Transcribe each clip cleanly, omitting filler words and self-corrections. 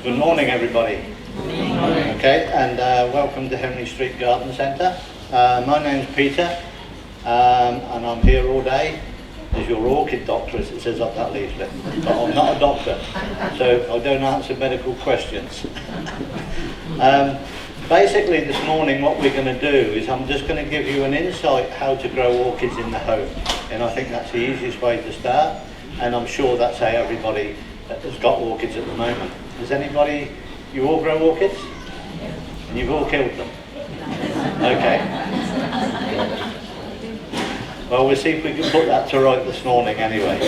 Good morning, everybody. Okay, and welcome to Henry Street Garden Centre. My name's Peter, and I'm here all day as your orchid doctor, as it says up that leaflet. But I'm not a doctor, so I don't answer medical questions. Basically, this morning what we're going to do is I'm just going to give you an insight how to grow orchids in the home, and I think that's the easiest way to start, and I'm sure that's how everybody has got orchids at the moment. Does anybody, you all grow orchids? And you've all killed them? Okay. Well, we'll see if we can put that to right this morning anyway.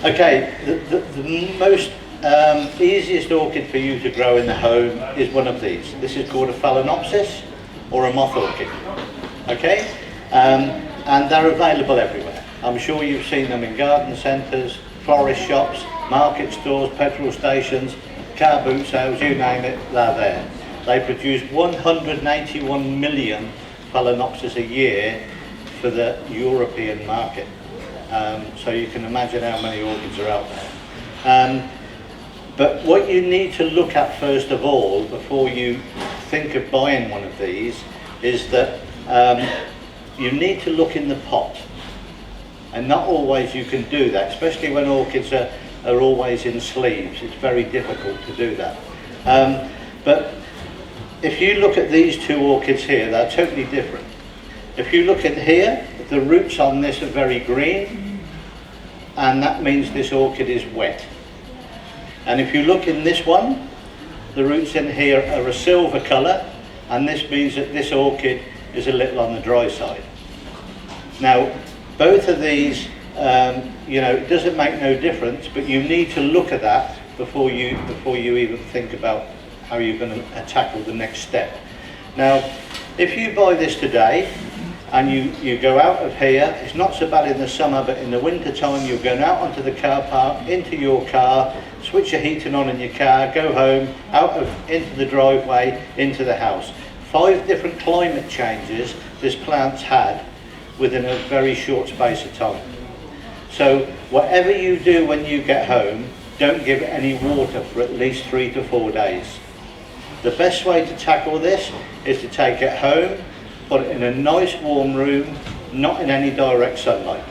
Okay, the most easiest orchid for you to grow in the home is one of these. This is called a phalaenopsis or a moth orchid. Okay, and they're available everywhere. I'm sure you've seen them in garden centres, florist shops, market stores, petrol stations, car boot sales, you name it, they're there. They produce 181 million phalaenopsis a year for the European market. So you can imagine how many orchids are out there. But what you need to look at first of all, before you think of buying one of these, is that you need to look in the pot. And not always you can do that, especially when orchids are always in sleeves. It's very difficult to do that. But if you look at these two orchids here, they're totally different. If you look at here, the roots on this are very green, and that means this orchid is wet. And if you look in this one, the roots in here are a silver colour, and this means that this orchid is a little on the dry side. Now, both of these, you know, it doesn't make no difference, but you need to look at that before you even think about how you're going to tackle the next step. Now, if you buy this today and you go out of here, it's not so bad in the summer, but in the winter time you're going out onto the car park, into your car, switch your heating on in your car, go home, into the driveway, into the house. 5 different climate changes this plant's had within a very short space of time. So whatever you do when you get home, don't give it any water for at least 3 to 4 days. The best way to tackle this is to take it home, put it in a nice warm room, not in any direct sunlight.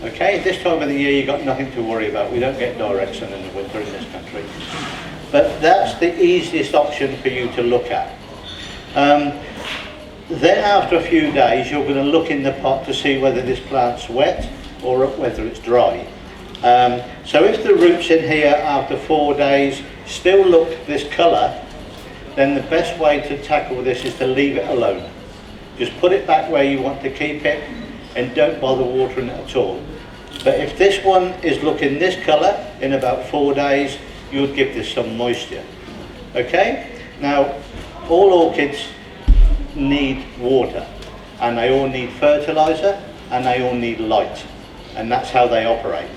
Okay, this time of the year you've got nothing to worry about. We don't get direct sun in the winter in this country. But that's the easiest option for you to look at. Then after a few days you're going to look in the pot to see whether this plant's wet or whether it's dry. So if the roots in here after 4 days still look this colour, then the best way to tackle this is to leave it alone. Just put it back where you want to keep it and don't bother watering it at all. But if this one is looking this colour in about 4 days, you would give this some moisture. Okay? Now, all orchids need water, and they all need fertiliser, and they all need light, and that's how they operate.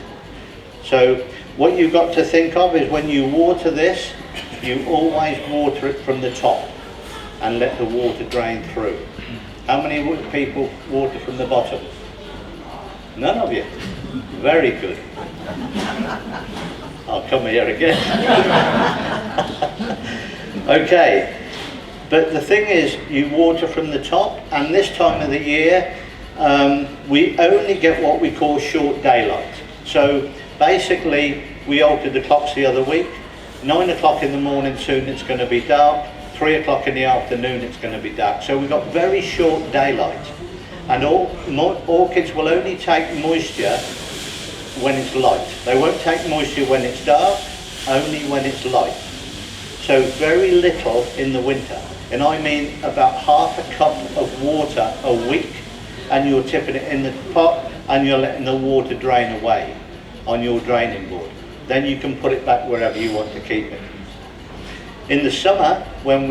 So what you've got to think of is when you water this, you always water it from the top and let the water drain through. How many people water from the bottom? None of you? Very good. I'll come here again. Okay. But the thing is, you water from the top, and this time of the year, we only get what we call short daylight. So basically, we altered the clocks the other week. 9 o'clock in the morning, soon it's going to be dark. 3 o'clock in the afternoon, it's going to be dark. So we've got very short daylight. And orchids will only take moisture when it's light. They won't take moisture when it's dark, only when it's light. So very little in the winter. And I mean about half a cup of water a week, and you're tipping it in the pot and you're letting the water drain away on your draining board. Then you can put it back wherever you want to keep it. In the summer, when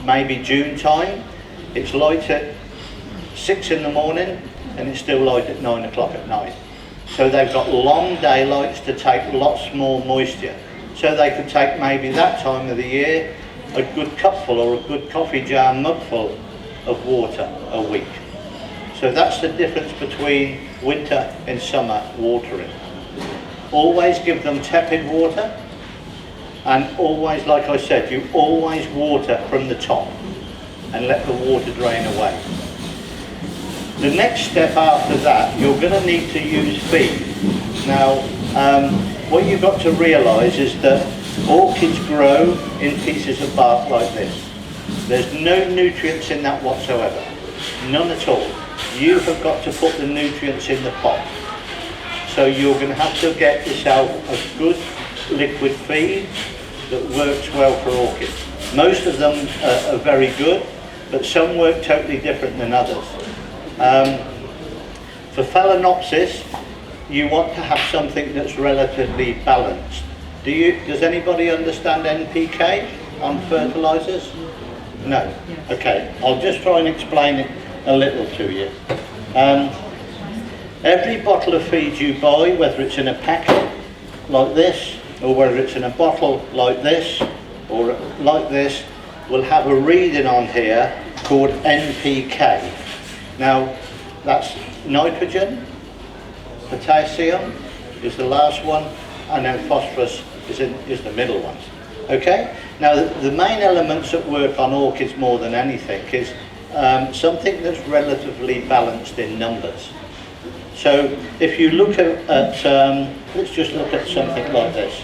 maybe June time, it's light at 6 in the morning and it's still light at 9 o'clock at night. So they've got long daylights to take lots more moisture. So they could take maybe that time of the year a good cupful or a good coffee jar mugful of water a week. So that's the difference between winter and summer watering. Always give them tepid water, And always, like I said, you always water from the top and let the water drain away. The next step after that, you're going to need to use feed. Now, what you've got to realise is that orchids grow in pieces of bark like this. There's no nutrients in that whatsoever, none at all. You have got to put the nutrients in the pot. So you're going to have to get yourself a good liquid feed that works well for orchids. Most of them are very good, but some work totally different than others. For Phalaenopsis, you want to have something that's relatively balanced. Does anybody understand NPK on fertilizers? No? Okay, I'll just try and explain it a little to you. Every bottle of feed you buy, whether it's in a packet like this, or whether it's in a bottle like this, or like this, will have a reading on here called NPK. Now, that's nitrogen, potassium is the last one, and then phosphorus is the middle one. Okay? Now, the main elements that work on orchids more than anything is something that's relatively balanced in numbers. So, if you look at let's just look at something like this.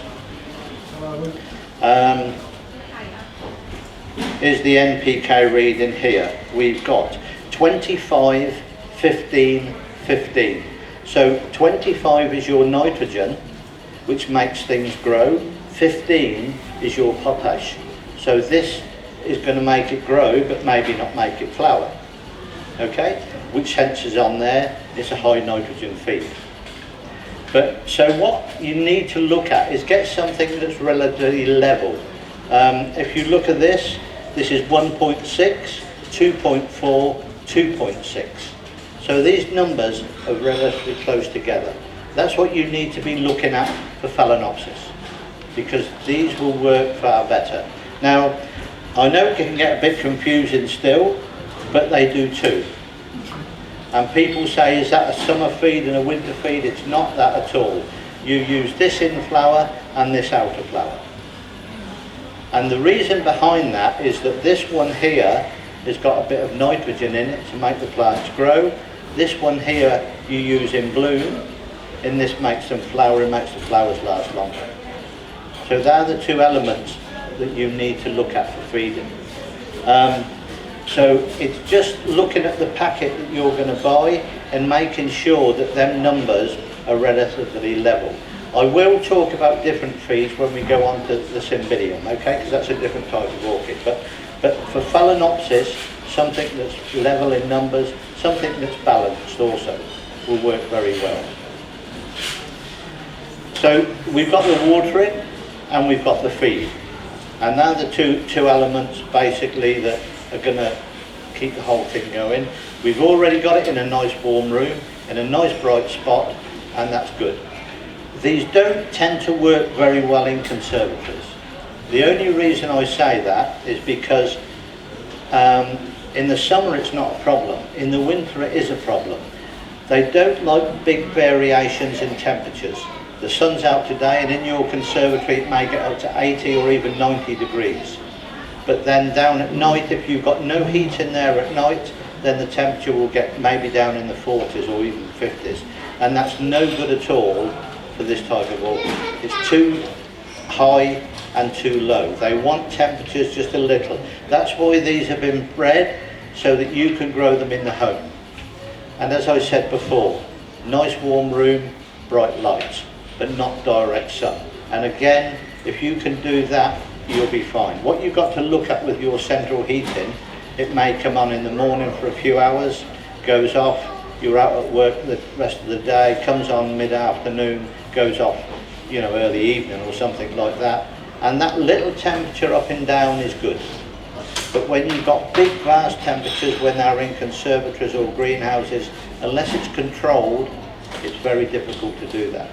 Is the NPK reading here? We've got 25, 15, 15. So 25 is your nitrogen, which makes things grow. 15 is your potash. So this is going to make it grow, but maybe not make it flower. Okay? Which hence is on there. It's a high nitrogen feed. But so what you need to look at is get something that's relatively level. If you look at this is 1.6, 2.4, 2.6. So these numbers are relatively close together. That's what you need to be looking at for Phalaenopsis, because these will work far better. Now, I know it can get a bit confusing still, but they do too. And people say, is that a summer feed and a winter feed? It's not that at all. You use this in flower and this out of flower. And the reason behind that is that this one here has got a bit of nitrogen in it to make the plants grow. This one here you use in bloom, and this makes them flower and makes the flowers last longer. So they're the two elements that you need to look at for feeding. So it's just looking at the packet that you're going to buy and making sure that them numbers are relatively level. I will talk about different feeds when we go on to the Cymbidium, okay, because that's a different type of orchid. But for Phalaenopsis, something that's level in numbers, something that's balanced also will work very well. So we've got the watering and we've got the feed. And now the two elements basically that are going to keep the whole thing going. We've already got it in a nice warm room, in a nice bright spot, and that's good. These don't tend to work very well in conservatories. The only reason I say that is because in the summer it's not a problem. In the winter it is a problem. They don't like big variations in temperatures. The sun's out today and in your conservatory it may get up to 80 or even 90 degrees. But then down at night, if you've got no heat in there at night, then the temperature will get maybe down in the 40s or even 50s. And that's no good at all for this type of orchid. It's too high and too low. They want temperatures just a little. That's why these have been bred, so that you can grow them in the home. And as I said before, nice warm room, bright lights, but not direct sun. And again, if you can do that, you'll be fine. What you've got to look at with your central heating, it may come on in the morning for a few hours, goes off, you're out at work the rest of the day, comes on mid-afternoon, goes off, you know, early evening or something like that. And that little temperature up and down is good. But when you've got big vast temperatures, when they're in conservatories or greenhouses, unless it's controlled, it's very difficult to do that.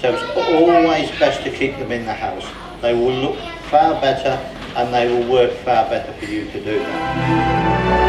So it's always best to keep them in the house. They will look far better and they will work far better for you to do that.